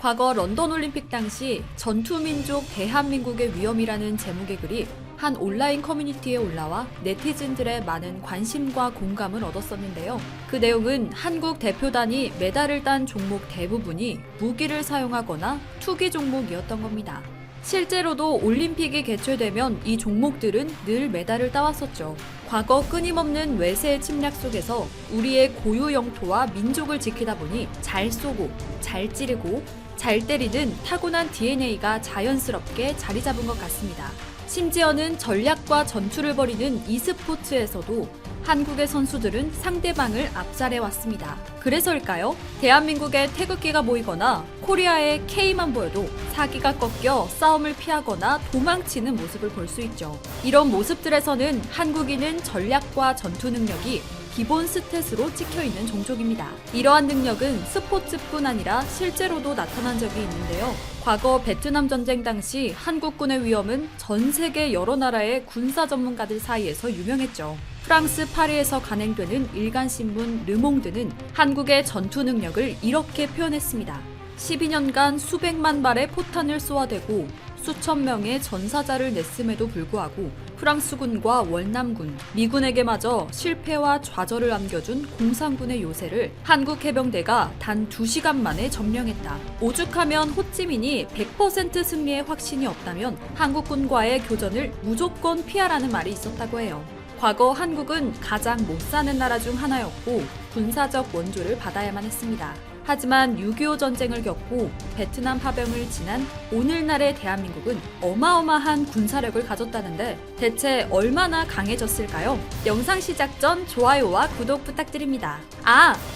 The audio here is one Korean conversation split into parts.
과거 런던 올림픽 당시 전투민족 대한민국의 위험이라는 제목의 글이 한 온라인 커뮤니티에 올라와 네티즌들의 많은 관심과 공감을 얻었었는데요. 그 내용은 한국 대표단이 메달을 딴 종목 대부분이 무기를 사용하거나 투기 종목이었던 겁니다. 실제로도 올림픽이 개최되면 이 종목들은 늘 메달을 따왔었죠. 과거 끊임없는 외세의 침략 속에서 우리의 고유 영토와 민족을 지키다 보니 잘 쏘고, 잘 찌르고, 잘 때리는 타고난 DNA가 자연스럽게 자리 잡은 것 같습니다. 심지어는 전략과 전투를 벌이는 e스포츠에서도 한국의 선수들은 상대방을 압살해왔습니다. 그래서일까요? 대한민국의 태극기가 보이거나 코리아의 K만 보여도 사기가 꺾여 싸움을 피하거나 도망치는 모습을 볼 수 있죠. 이런 모습들에서는 한국인은 전략과 전투 능력이 기본 스탯으로 찍혀있는 종족입니다. 이러한 능력은 스포츠뿐 아니라 실제로도 나타난 적이 있는데요. 과거 베트남 전쟁 당시 한국군의 위험은 전 세계 여러 나라의 군사 전문가들 사이에서 유명했죠. 프랑스 파리에서 간행되는 일간신문 르몽드는 한국의 전투 능력을 이렇게 표현했습니다. 12년간 수백만 발의 포탄을 쏘아대고 수천 명의 전사자를 냈음에도 불구하고 프랑스군과 월남군, 미군에게마저 실패와 좌절을 안겨준 공산군의 요새를 한국 해병대가 단 2시간 만에 점령했다. 오죽하면 호찌민이 100% 승리의 확신이 없다면 한국군과의 교전을 무조건 피하라는 말이 있었다고 해요. 과거 한국은 가장 못 사는 나라 중 하나였고 군사적 원조를 받아야만 했습니다. 하지만 6.25 전쟁을 겪고 베트남 파병을 지난 오늘날의 대한민국은 어마어마한 군사력을 가졌다는데 대체 얼마나 강해졌을까요? 영상 시작 전 좋아요와 구독 부탁드립니다.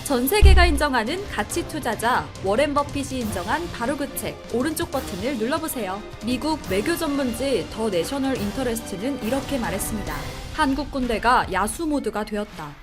전 세계가 인정하는 가치 투자자 워렌 버핏이 인정한 바로 그 책 오른쪽 버튼을 눌러보세요. 미국 외교 전문지 더 내셔널 인터레스트는 이렇게 말했습니다. 한국 군대가 야수 모드가 되었다.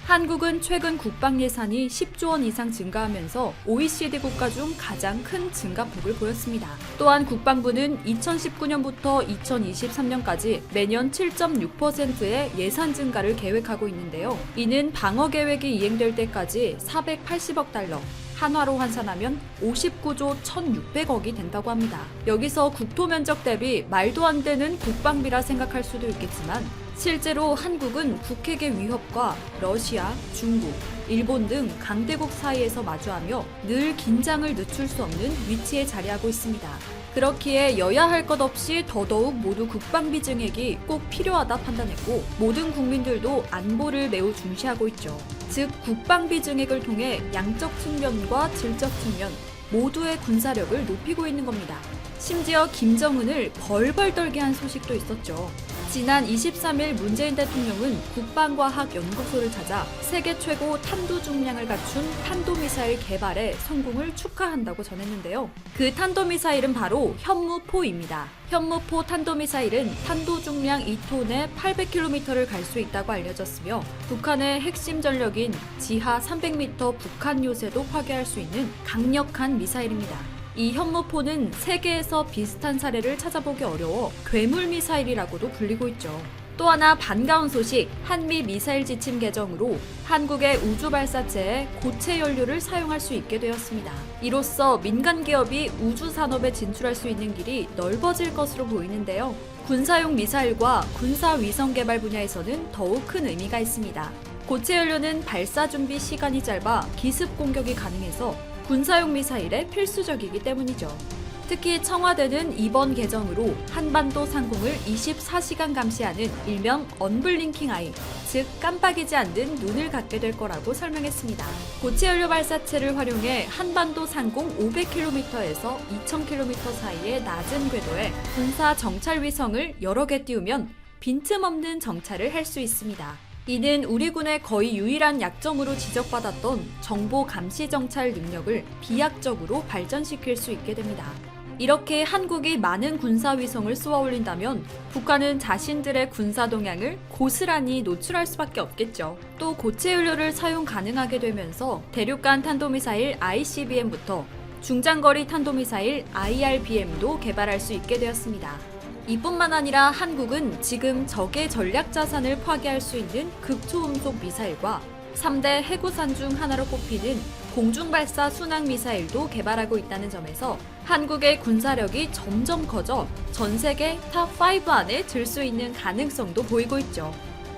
한국은 최근 국방 예산이 10조 원 이상 증가하면서 OECD 국가 중 가장 큰 증가폭을 보였습니다. 또한 국방부는 2019년부터 2023년까지 매년 7.6%의 예산 증가를 계획하고 있는데요. 이는 방어 계획이 이행될 때까지 480억 달러, 한화로 환산하면 59조 1,600억이 된다고 합니다. 여기서 국토 면적 대비 말도 안 되는 국방비라 생각할 수도 있겠지만 실제로 한국은 북핵의 위협과 러시아, 중국, 일본 등 강대국 사이에서 마주하며 늘 긴장을 늦출 수 없는 위치에 자리하고 있습니다. 그렇기에 여야 할 것 없이 더더욱 모두 국방비 증액이 꼭 필요하다 판단했고 모든 국민들도 안보를 매우 중시하고 있죠. 즉 국방비 증액을 통해 양적 측면과 질적 측면 모두의 군사력을 높이고 있는 겁니다. 심지어 김정은을 벌벌 떨게 한 소식도 있었죠. 지난 23일 문재인 대통령은 국방과학연구소를 찾아 세계 최고 탄도 중량을 갖춘 탄도미사일 개발에 성공을 축하한다고 전했는데요. 그 탄도미사일은 바로 현무포입니다. 현무포 탄도미사일은 탄도 중량 2톤에 800km를 갈 수 있다고 알려졌으며 북한의 핵심 전력인 지하 300m 북한 요새도 파괴할 수 있는 강력한 미사일입니다. 이 현무포는 세계에서 비슷한 사례를 찾아보기 어려워 괴물 미사일이라고도 불리고 있죠. 또 하나 반가운 소식, 한미 미사일 지침 개정으로 한국의 우주 발사체에 고체 연료를 사용할 수 있게 되었습니다. 이로써 민간 기업이 우주 산업에 진출할 수 있는 길이 넓어질 것으로 보이는데요. 군사용 미사일과 군사 위성 개발 분야에서는 더욱 큰 의미가 있습니다. 고체 연료는 발사 준비 시간이 짧아 기습 공격이 가능해서 군사용 미사일에 필수적이기 때문이죠. 특히 청와대는 이번 개정으로 한반도 상공을 24시간 감시하는 일명 언블링킹 아이, 즉 깜빡이지 않는 눈을 갖게 될 거라고 설명했습니다. 고체 연료 발사체를 활용해 한반도 상공 500km에서 2000km 사이의 낮은 궤도에 군사 정찰 위성을 여러 개 띄우면 빈틈없는 정찰을 할 수 있습니다. 이는 우리 군의 거의 유일한 약점으로 지적받았던 정보 감시 정찰 능력을 비약적으로 발전시킬 수 있게 됩니다. 이렇게 한국이 많은 군사 위성을 쏘아 올린다면 북한은 자신들의 군사 동향을 고스란히 노출할 수밖에 없겠죠. 또 고체 연료를 사용 가능하게 되면서 대륙간 탄도미사일 ICBM부터 중장거리 탄도미사일 IRBM도 개발할 수 있게 되었습니다. 이뿐만 아니라 한국은 지금 적의 전략 자산을 파괴할 수 있는 극초음속 미사일과 3대 해구산 중 하나로 꼽히는 공중발사 순항미사일도 개발하고 있다는 점에서 한국의 군사력이 점점 커져 전 세계 탑5 안에 들 수 있는 가능성도 보이고 있죠.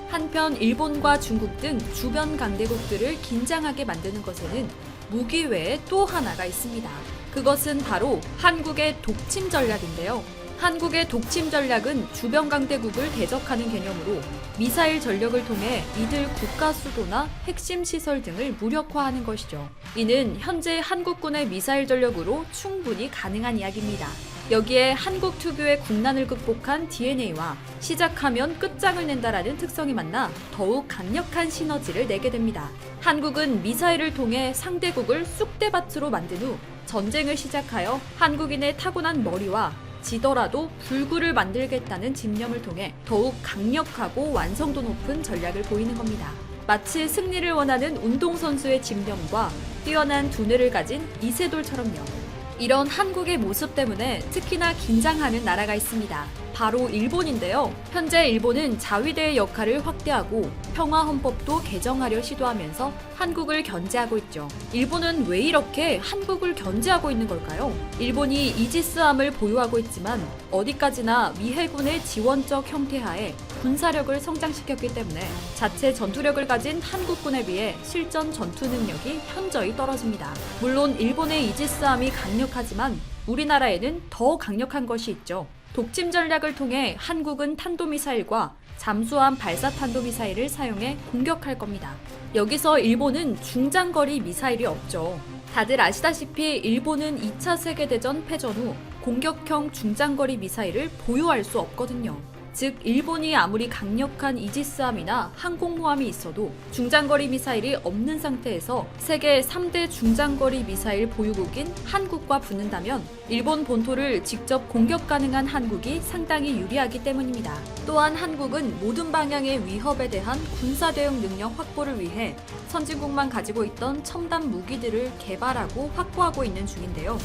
한편 일본과 중국 등 주변 강대국들을 긴장하게 만드는 것에는 무기 외에 또 하나가 있습니다. 그것은 바로 한국의 독침 전략인데요. 한국의 독침 전략은 주변 강대국을 대적하는 개념으로 미사일 전력을 통해 이들 국가 수도나 핵심 시설 등을 무력화하는 것이죠. 이는 현재 한국군의 미사일 전력으로 충분히 가능한 이야기입니다. 여기에 한국 특유의 국난을 극복한 DNA와 시작하면 끝장을 낸다라는 특성이 만나 더욱 강력한 시너지를 내게 됩니다. 한국은 미사일을 통해 상대국을 쑥대밭으로 만든 후 전쟁을 시작하여 한국인의 타고난 머리와 지더라도 불구를 만들겠다는 집념을 통해 더욱 강력하고 완성도 높은 전략을 보이는 겁니다. 마치 승리를 원하는 운동선수의 집념과 뛰어난 두뇌를 가진 이세돌처럼요. 이런 한국의 모습 때문에 특히나 긴장하는 나라가 있습니다. 바로 일본인데요. 현재 일본은 자위대의 역할을 확대하고 평화헌법도 개정하려 시도하면서 한국을 견제하고 있죠. 일본은 왜 이렇게 한국을 견제하고 있는 걸까요? 일본이 이지스함을 보유하고 있지만 어디까지나 미 해군의 지원적 형태하에 군사력을 성장시켰기 때문에 자체 전투력을 가진 한국군에 비해 실전 전투 능력이 현저히 떨어집니다. 물론 일본의 이지스함이 강력하지만 우리나라에는 더 강력한 것이 있죠. 독침 전략을 통해 한국은 탄도미사일과 잠수함 발사탄도미사일을 사용해 공격할 겁니다. 여기서 일본은 중장거리 미사일이 없죠. 다들 아시다시피 일본은 2차 세계대전 패전 후 공격형 중장거리 미사일을 보유할 수 없거든요. 즉 일본이 아무리 강력한 이지스함이나 항공모함이 있어도 중장거리 미사일이 없는 상태에서 세계 3대 중장거리 미사일 보유국인 한국과 붙는다면 일본 본토를 직접 공격 가능한 한국이 상당히 유리하기 때문입니다. 또한 한국은 모든 방향의 위협에 대한 군사 대응 능력 확보를 위해 선진국만 가지고 있던 첨단 무기들을 개발하고 확보하고 있는 중인데요.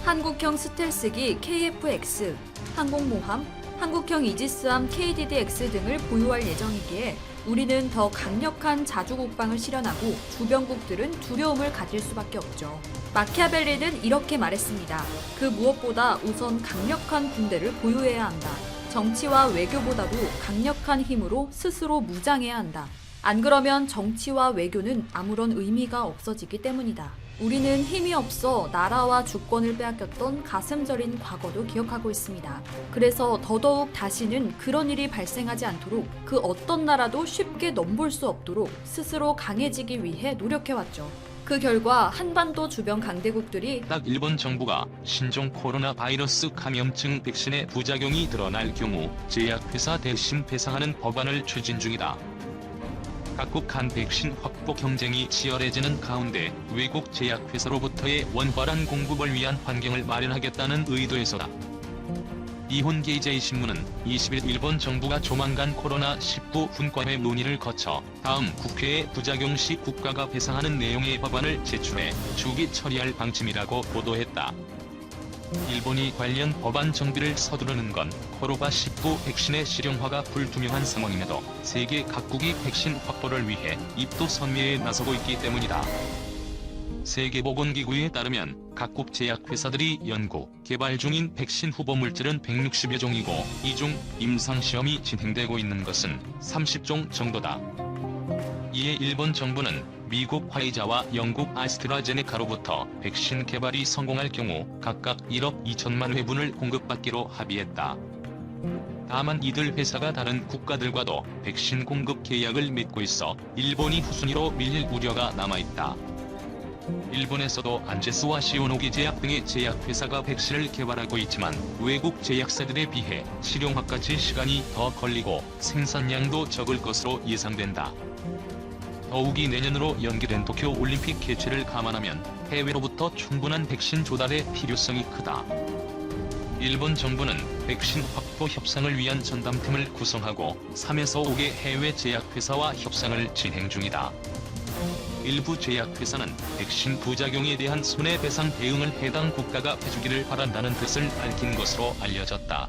한국형 스텔스기 KF-X, 항공모함, 한국형 이지스함 KDD-X 등을 보유할 예정이기에 우리는 더 강력한 자주국방을 실현하고 주변국들은 두려움을 가질 수밖에 없죠. 마키아벨리는 이렇게 말했습니다. 그 무엇보다 우선 강력한 군대를 보유해야 한다. 정치와 외교보다도 강력한 힘으로 스스로 무장해야 한다. 안 그러면 정치와 외교는 아무런 의미가 없어지기 때문이다. 우리는 힘이 없어 나라와 주권을 빼앗겼던 가슴 저린 과거도 기억하고 있습니다. 그래서 더더욱 다시는 그런 일이 발생하지 않도록 그 어떤 나라도 쉽게 넘볼 수 없도록 스스로 강해지기 위해 노력해왔죠. 그 결과 한반도 주변 강대국들이 딱 일본 정부가 신종 코로나 바이러스 감염증 백신의 부작용이 드러날 경우 제약회사 대신 배상하는 법안을 추진 중이다. 각국 간 백신 확보 경쟁이 치열해지는 가운데 외국 제약회사로부터의 원활한 공급을 위한 환경을 마련하겠다는 의도에서다. 이혼게이제이신문은 20일 일본 정부가 조만간 코로나19 분과회 논의를 거쳐 다음 국회에 부작용 시 국가가 배상하는 내용의 법안을 제출해 조기 처리할 방침이라고 보도했다. 일본이 관련 법안 정비를 서두르는 건 코로나19 백신의 실용화가 불투명한 상황임에도 세계 각국이 백신 확보를 위해 입도 선미에 나서고 있기 때문이다. 세계보건기구에 따르면 각국 제약회사들이 연구, 개발 중인 백신 후보 물질은 160여 종이고 이 중 임상시험이 진행되고 있는 것은 30종 정도다. 이에 일본 정부는 미국 화이자와 영국 아스트라제네카로부터 백신 개발이 성공할 경우 각각 1억 2천만 회분을 공급받기로 합의했다. 다만 이들 회사가 다른 국가들과도 백신 공급 계약을 맺고 있어 일본이 후순위로 밀릴 우려가 남아있다. 일본에서도 안제스와 시오노기 제약 등의 제약회사가 백신을 개발하고 있지만 외국 제약사들에 비해 실용화까지 시간이 더 걸리고 생산량도 적을 것으로 예상된다. 더욱이 내년으로 연기된 도쿄 올림픽 개최를 감안하면 해외로부터 충분한 백신 조달의 필요성이 크다. 일본 정부는 백신 확보 협상을 위한 전담팀을 구성하고 3에서 5개 해외 제약회사와 협상을 진행 중이다. 일부 제약회사는 백신 부작용에 대한 손해배상 대응을 해당 국가가 해주기를 바란다는 뜻을 밝힌 것으로 알려졌다.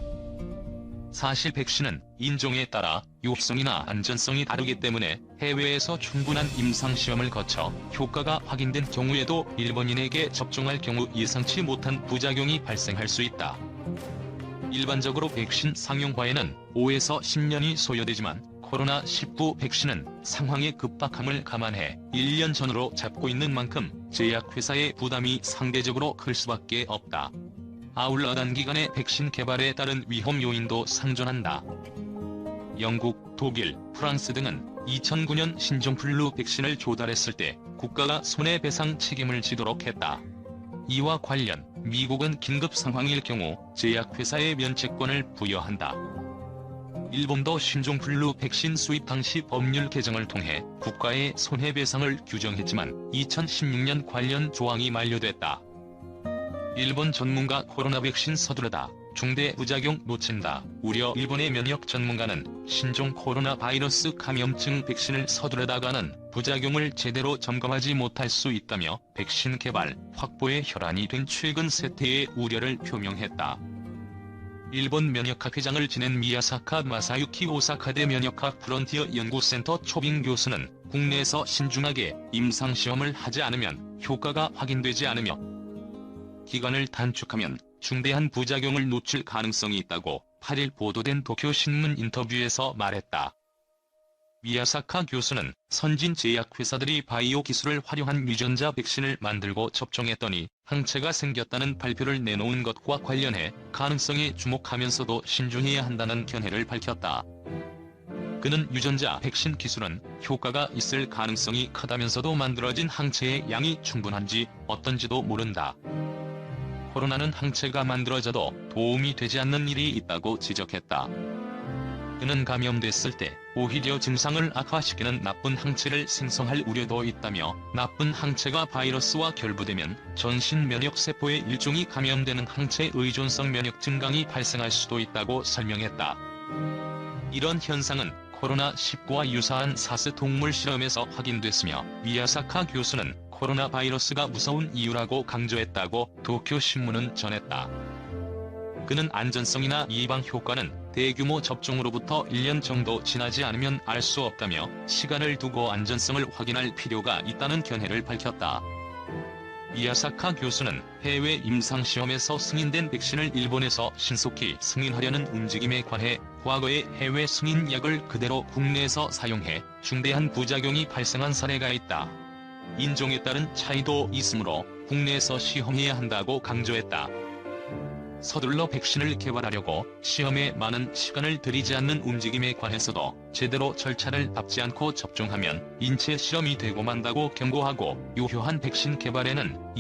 사실 백신은 인종에 따라 유효성이나 안전성이 다르기 때문에 해외에서 충분한 임상시험을 거쳐 효과가 확인된 경우에도 일본인에게 접종할 경우 예상치 못한 부작용이 발생할 수 있다. 일반적으로 백신 상용화에는 5에서 10년이 소요되지만 코로나19 백신은 상황의 급박함을 감안해 1년 전으로 잡고 있는 만큼 제약회사의 부담이 상대적으로 클 수밖에 없다. 아울러 단기간에 백신 개발에 따른 위험 요인도 상존한다. 영국, 독일, 프랑스 등은 2009년 신종플루 백신을 조달했을 때 국가가 손해배상 책임을 지도록 했다. 이와 관련 미국은 긴급 상황일 경우 제약회사에 면책권을 부여한다. 일본도 신종플루 백신 수입 당시 법률 개정을 통해 국가의 손해배상을 규정했지만 2016년 관련 조항이 만료됐다. 일본 전문가 코로나 백신 서두르다, 중대 부작용 놓친다, 우려. 일본의 면역 전문가는 신종 코로나 바이러스 감염증 백신을 서두르다가는 부작용을 제대로 점검하지 못할 수 있다며 백신 개발, 확보에 혈안이 된 최근 세태의 우려를 표명했다. 일본 면역학 회장을 지낸 미야사카 마사유키 오사카대 면역학 프론티어 연구센터 초빙 교수는 국내에서 신중하게 임상시험을 하지 않으면 효과가 확인되지 않으며 기간을 단축하면 중대한 부작용을 놓칠 가능성이 있다고 8일 보도된 도쿄신문 인터뷰에서 말했다. 미야사카 교수는 선진 제약회사들이 바이오 기술을 활용한 유전자 백신을 만들고 접종했더니 항체가 생겼다는 발표를 내놓은 것과 관련해 가능성에 주목하면서도 신중해야 한다는 견해를 밝혔다. 그는 유전자 백신 기술은 효과가 있을 가능성이 크다면서도 만들어진 항체의 양이 충분한지 어떤지도 모른다. 코로나는 항체가 만들어져도 도움이 되지 않는 일이 있다고 지적했다. 그는 감염됐을 때 오히려 증상을 악화시키는 나쁜 항체를 생성할 우려도 있다며 나쁜 항체가 바이러스와 결부되면 전신 면역세포의 일종이 감염되는 항체 의존성 면역 증강이 발생할 수도 있다고 설명했다. 이런 현상은 코로나19와 유사한 사스 동물 실험에서 확인됐으며 미야사카 교수는 코로나 바이러스가 무서운 이유라고 강조했다고 도쿄신문은 전했다. 그는 안전성이나 예방 효과는 대규모 접종으로부터 1년 정도 지나지 않으면 알 수 없다며 시간을 두고 안전성을 확인할 필요가 있다는 견해를 밝혔다. 미야사카 교수는 해외 임상시험에서 승인된 백신을 일본에서 신속히 승인하려는 움직임에 관해 과거에 해외 승인약을 그대로 국내에서 사용해 중대한 부작용이 발생한 사례가 있다. 인종에 따른 차이도 있으므로 국내에서 시험해야 한다고 강조했다. 서둘러 백신을 개발하려고 시험에 많은 시간을 들이지 않는 움직임에 관해서도 제대로 절차를 밟지 않고 접종하면 인체 실험이 되고 만다고 경고하고 유효한 백신 개발에는